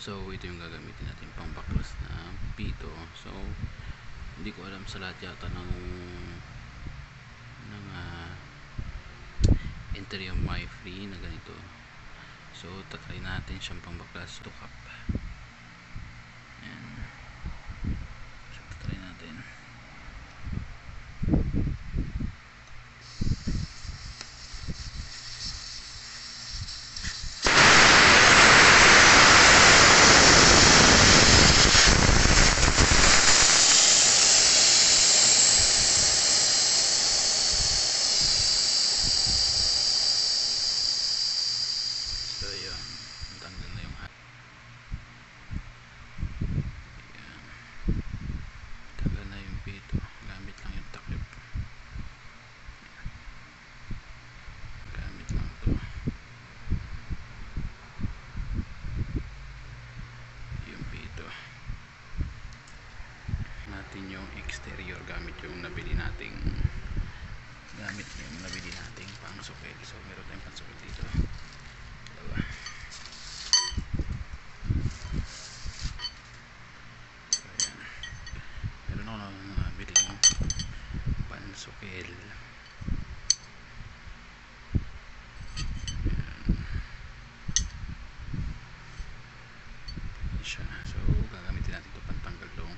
So ito yung gagamitin natin pang baklas na pito. So hindi ko alam sa lahat yata ng interior my free na ganito. So tatry natin siyang pang baklas to cup. Ayan. So tatry natin. So yun, tanggal na yung tanggal na yung pito, gamit lang yung takip, gamit lang to yung pito natin, yung exterior gamit yung nabili nating pang sukil. So meron tayong pang sukil dito, dalawa. So ayan, meron ako na nabili yung pang sukil. Siya. So gagamitin natin ito pantanggal yung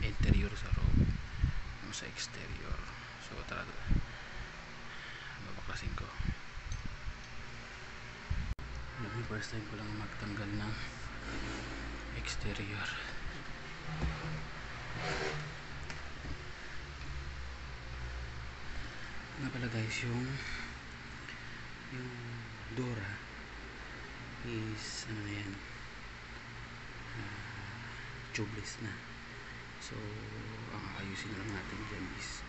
interior sa loob, yung sa exterior. So tara, babaklasin ko. Yung first time ko lang magtanggal ng exterior. Nga pala guys, yung Dora is ano na yan, tubeless na. So ang ayusin lang natin dyan is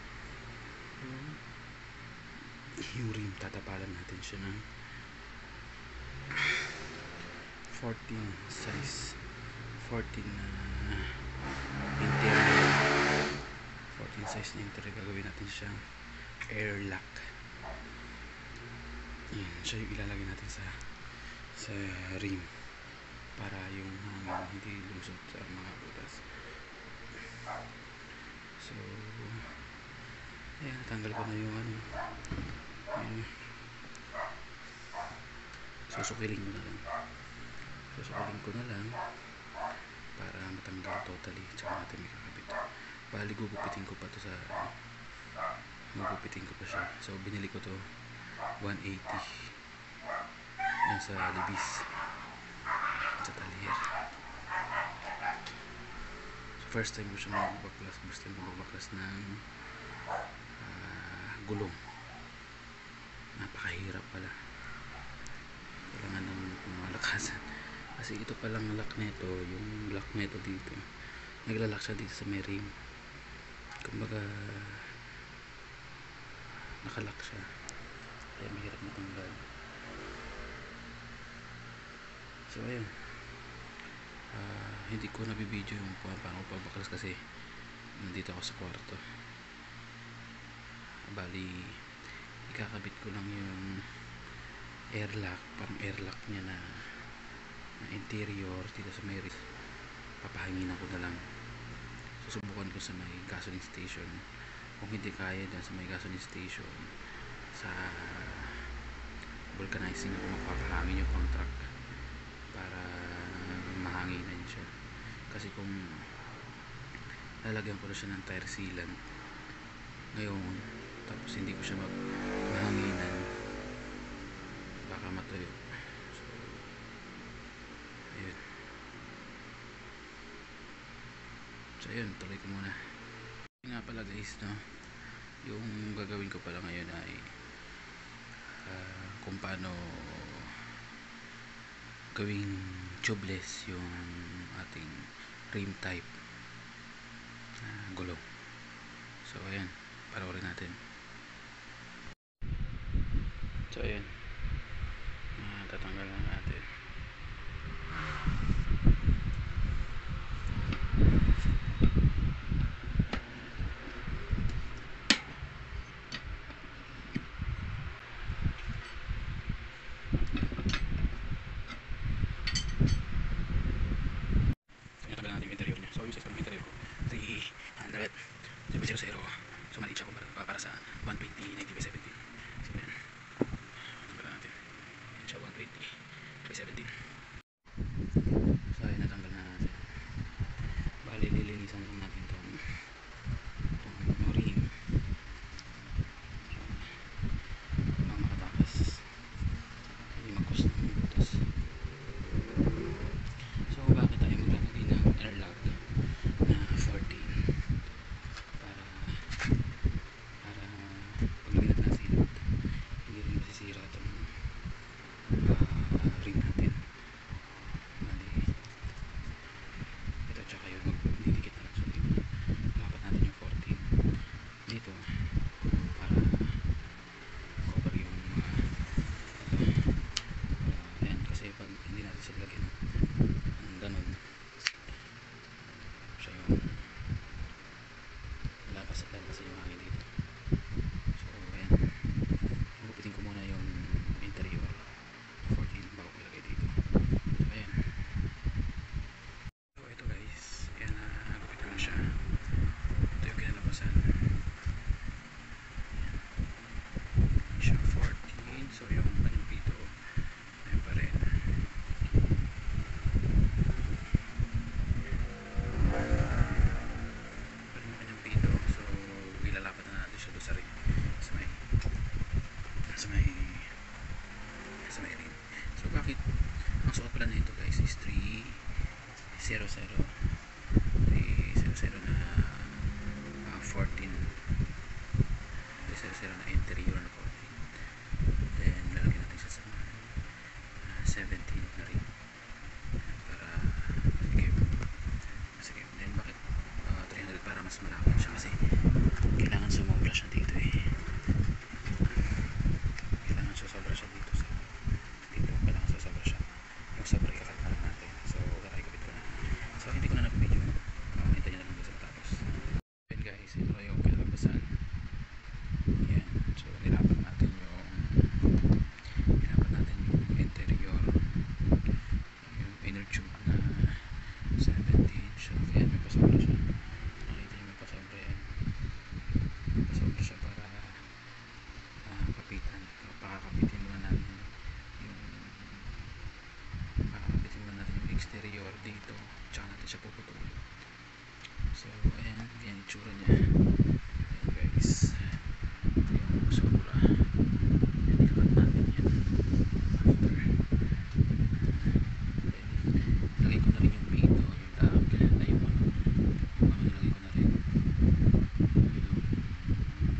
yung rim. Tatapalan natin siya ng 14 size, 14 na interior, 14 size na interior. Gagawin natin siyang airlock. Yan, siya yung ilalagay natin sa rim para yung hangin hindi lumusot sa mga butas. So ayan, natanggal ko na yung ano. Ayan. Susukilin ko na lang para matanggal totally, tsaka natin may kakabit. Bali gugupitin ko pa to sa gugupitin ko pa siya. So binili ko to 180 yan sa Libis, sa Talier. So first time ko siya magbaklas ng gulong. Napakahirap pala, kailangan ng malakasan kasi ito palang lock nito, yung lock nito dito, naglalak siya dito sa may rim, kumbaga nakalock siya, kaya mahirap matanggal. So ayun, hindi ko nabibideo yung paano pagbaklas kasi nandito ako sa kwarto. Bali ikakabit ko lang yung airlock, parang airlock niya na interior dito sa may rim. Papahanginan ko na lang, susubukan ko sa may gasoline station. Kung hindi kaya dyan sa may gasoline station, sa vulcanizing ako magpapahangin yung contract para mahanginan siya. Kasi kung lalagyan ko na siya ng tire sealant ngayon tapos hindi ko siya mahanginan, baka matuyo. So ayun. So ayun, tuloy ko muna. Nga pala guys, no, yung gagawin ko pala ngayon ay kung paano gawing tubeless yung ating rim type gulong. So ayan, panoorin natin. So ayan, tatanggal na natin. 90 by 17. So yan, tanggalan natin. Yan siya, 120 by 17. So ayun, natanggal na natin. Bali lilinisan lang natin itong rim para makatakas, hindi magkus ng butas. So bakit tayo maglalagay ng airlock na 14 para pag luminat na silot hindi rin masisira itong rim natin. Bali ito tsaka yun, magdidikit na lang. So dapat natin yung 14 dito para cover yung yan, kasi pag hindi natin sila lagyan ng ganun, siya yung lalabas yung hangin dito. So ayan, gupitin ko muna yung interior 14 bago ko ilagay dito. So ayan, so ito guys, ayan, gupit ko na siya. Ito yung kinalabasan. Ayan siya, 14. So yung kanyang pito ayun pa rin. Yung kanyang pito, so ilalapat na natin siya doon sa ring, sa may ring. So bakit ang suot pala nito guys is 300 na 14, 300 na interior na 14, then lalagyan natin siya sa 17 na ring para sige. Then bakit 300? Para mas malapit siya kasi kailangan sumobra siya dito kailangan susobra siya dito kailangan susobra siya, yung sobra ikakat na lang natin. So tara, ikabit ko na. So hindi ko na nag-video, hintayin nyo na lang doon sa matapos. Then guys, ito yung kinalabasan. Yan, so nirapat natin yung interior, yung inner tube na 17. So yan, may pasobra siya. Nakita nyo, may pasobra yan. May pasobra siya para kapitan. Pakakapitin muna natin yung exterior dito, tsaka natin siya puputulin. So ayan, yan itsura niya. Ayan guys, ito yung sobra. Ilipat natin yan after. Lagay ko na rin yung pito, yung tag, na yung nilagay ko na rin yung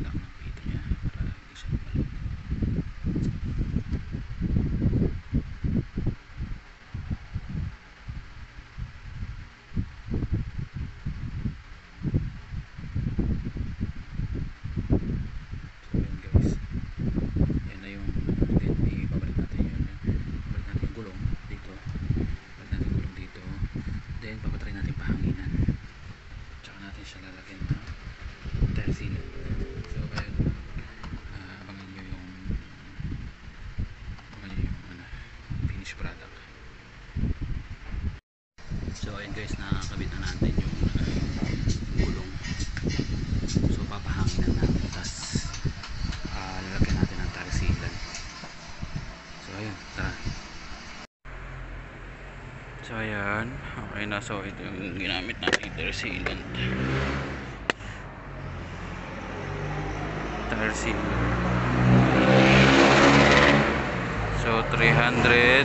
lock ng pito niya para hindi siya mabalot. Then papatry natin pahanginan, tsaka natin siya lalagyan ng tile sealant. So ayun, abangan nyo yung finished product. So ayun guys, nakakabit na natin yung gulong. So papahanginan natin, tapos lalagyan natin ng tile sealant. So ayun, tara. So ayan, okay na. So ito yung ginamit natin, tire sealant. So 300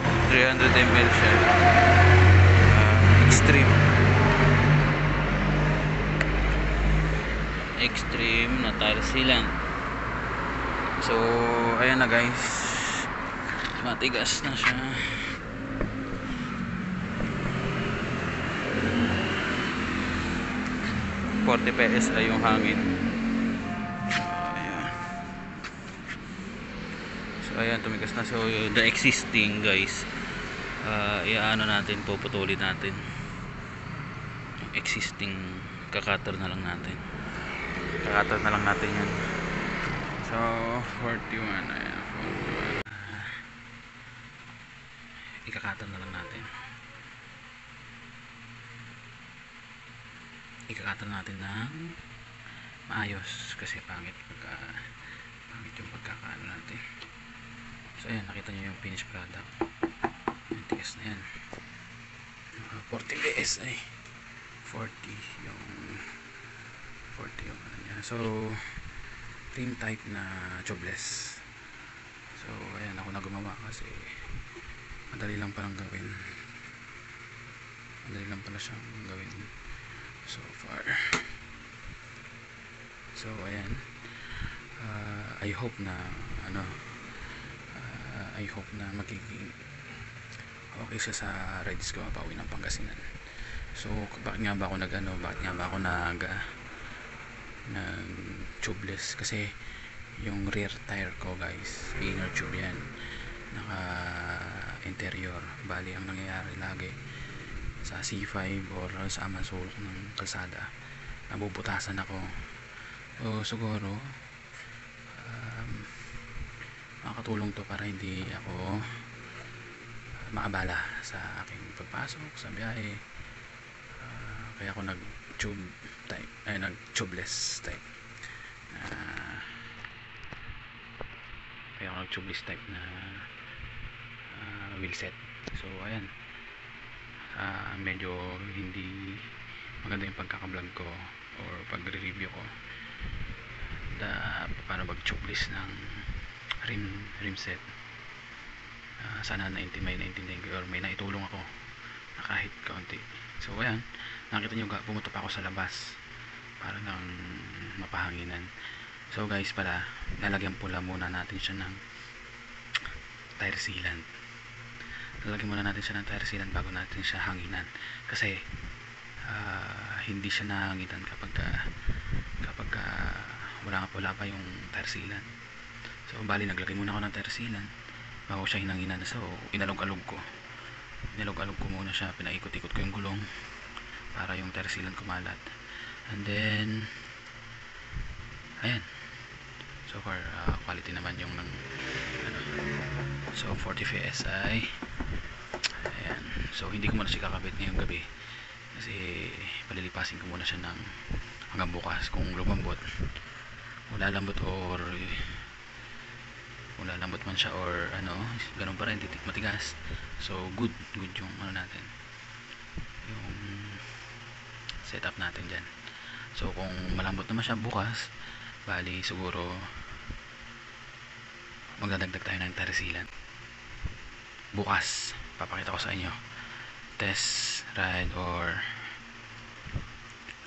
ml siya. Extreme na tire sealant. So ayan na guys, matigas na siya. 40 PSI yung hangin. Ayan. So ayan, tumigas na. So the existing guys, iaano natin, puputulin natin yung existing, kakater na lang natin yan. So 41, ayan, 41. Ikakater na lang natin. Ikakater natin ng maayos kasi pangit pagka So ayan, nakita nyo yung finished product. Yung tigas na yan. 40 PSI. 40 yung 40 yung ano niya. So rim type na tubeless. So ayan, ako na gumawa kasi madali lang palang gawin. Madali lang pala siyang gawin so far. So ayan, I hope na I hope na magiging okay siya sa rides ko pauwi ng Pangasinan. So bakit nga ba ako nag tubeless? Kasi yung rear tire ko guys, inner tube yan, naka interior. Bali ang nangyayari lagi sa C5 or sa sulok ng kalsada, nabubutasan ako. So siguro makakatulong to para hindi ako maabala sa aking pagpasok sa biyahe. Kaya ako nag tubeless type na wheel set. So ayan, medyo hindi maganda yung pagkakablog ko or pagre-review ko paano mag-tubeless ng rim set. Sana naintindihan ko or may naitulong ako na kahit kaunti. So ayan, nakita nyo, pumunta pa ako sa labas para lang mapahanginan. So guys, pala lalagyan pula muna natin siya ng tire sealant. Lalagyan muna natin siya ng tire sealant bago natin siya hanginan, kasi hindi siya nahanginan kapag wala pa yung tire sealant. So bali naglagay muna ako ng tire sealant bago siya hinanginan. So inalog-alog ko muna siya, pinaikot-ikot ko yung gulong para yung tire sealant kumalat. And then ayan, so far quality naman yung so 40 PSI. Ayan, so hindi ko muna siya kakabit ngayong gabi kasi palilipasin ko muna siya ng hanggang bukas. Kung lumambot, wala lambot man siya or ganun pa rin, matigas. So good yung natin, yung setup natin dyan. So kung malambot naman siya bukas, bali siguro magdadagdag tayo ng tire sealant bukas. Papakita ko sa inyo test ride or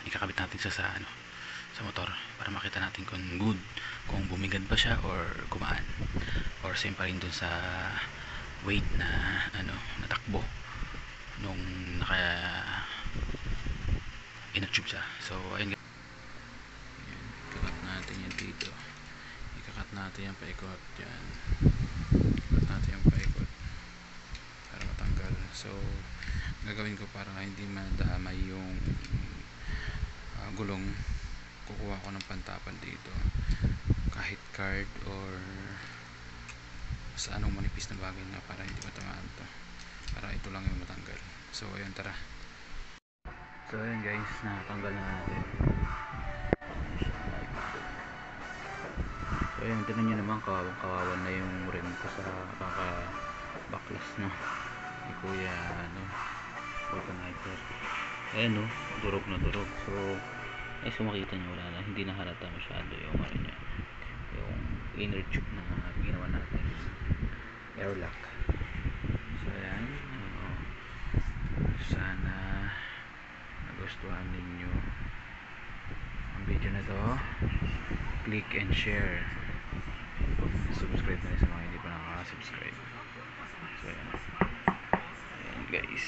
ikakabit natin siya sa motor para makita natin kung bumigad ba siya or gumaan or same pa rin dun sa weight na natakbo nung inatube siya. So ayun, ikakat natin yan dito, ikakat natin yan paikot yan, ikakat natin yan paikot para matanggal. So gagawin ko para hindi madamay yung gulong, kukuha ko ng pantapan dito, kahit card or sa anong manipis na bagay na para hindi matamaan to, para ito lang yung matanggal. So ayun, tara. So ayun guys, natanggal na natin. So ayun, tignan nyo naman, kawawan na yung rim ko sa baklas ni Kuya vulcanizer. Ayan durog na durog. So so makita nyo, wala na, hindi na halata masyado yung niya, yung inner tube na ginawa natin airlock. So ayan, sana nagustuhan ninyo ang video na to. Click and share, subscribe na rin sa mga hindi pa nakaka-subscribe. So ayan guys,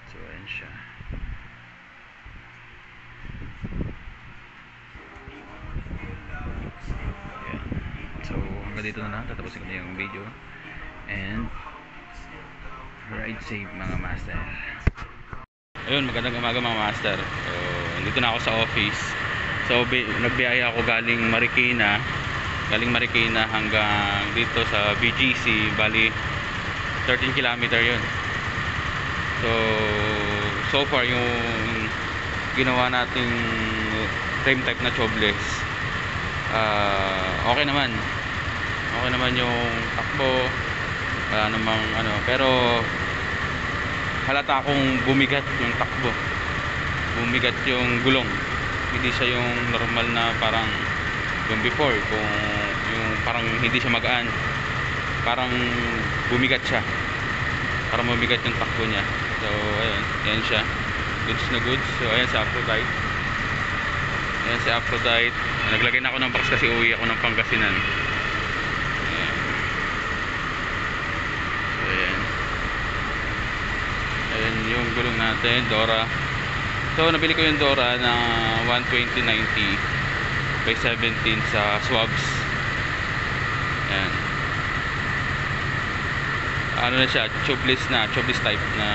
so ayan siya. Ayan. So hanggang dito na lang, tatapusin ko na yung video, and ride safe mga master. Ayun, magandang umaga mga master. So dito na ako sa office. So nagbiyahe ako galing Marikina hanggang dito sa BGC. Bali 13 kilometer yun. So far yung ginawa nating frame type na tubeless, Okay naman. Okay naman yung takbo. Wala namang ano, pero halata akong bumigat yung takbo. Bumigat yung gulong. Hindi siya yung normal na parang yung before, kung yung parang hindi siya magaan. Parang bumigat siya. Parang bumigat yung takbo niya. So, ayun. Yan siya. Goods na goods. So, ayan si Aphrodite. Ayan si Aphrodite. Naglagay na ako ng box kasi uwi ako ng Pangasinan. Ayan. So, ayan. Ayan yung gulong natin, Dora. So, nabili ko yung Dora na 120/90 by 17 sa Swabs. Ayan. Ano na siya, tubeless type na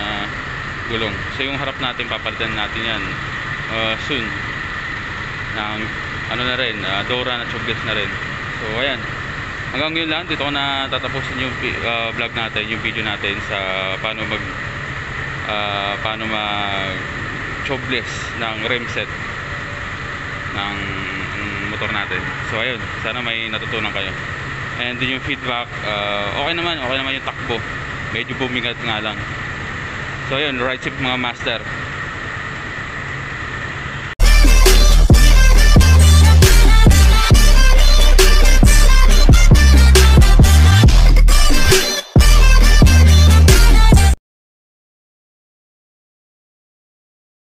gulong. So, yung harap natin, papalitan natin yan soon. Ng, ano na rin, Dora na tubeless na rin. So, ayan. Hanggang yun lang, dito ko na tatapusin yung vlog natin, yung video natin sa paano mag tubeless ng rim set ng motor natin. So ayun, sana may natutunan kayo. And din yung feedback, okay naman yung takbo. Medyo bumigat nga lang. So ayun, ride safe mga master.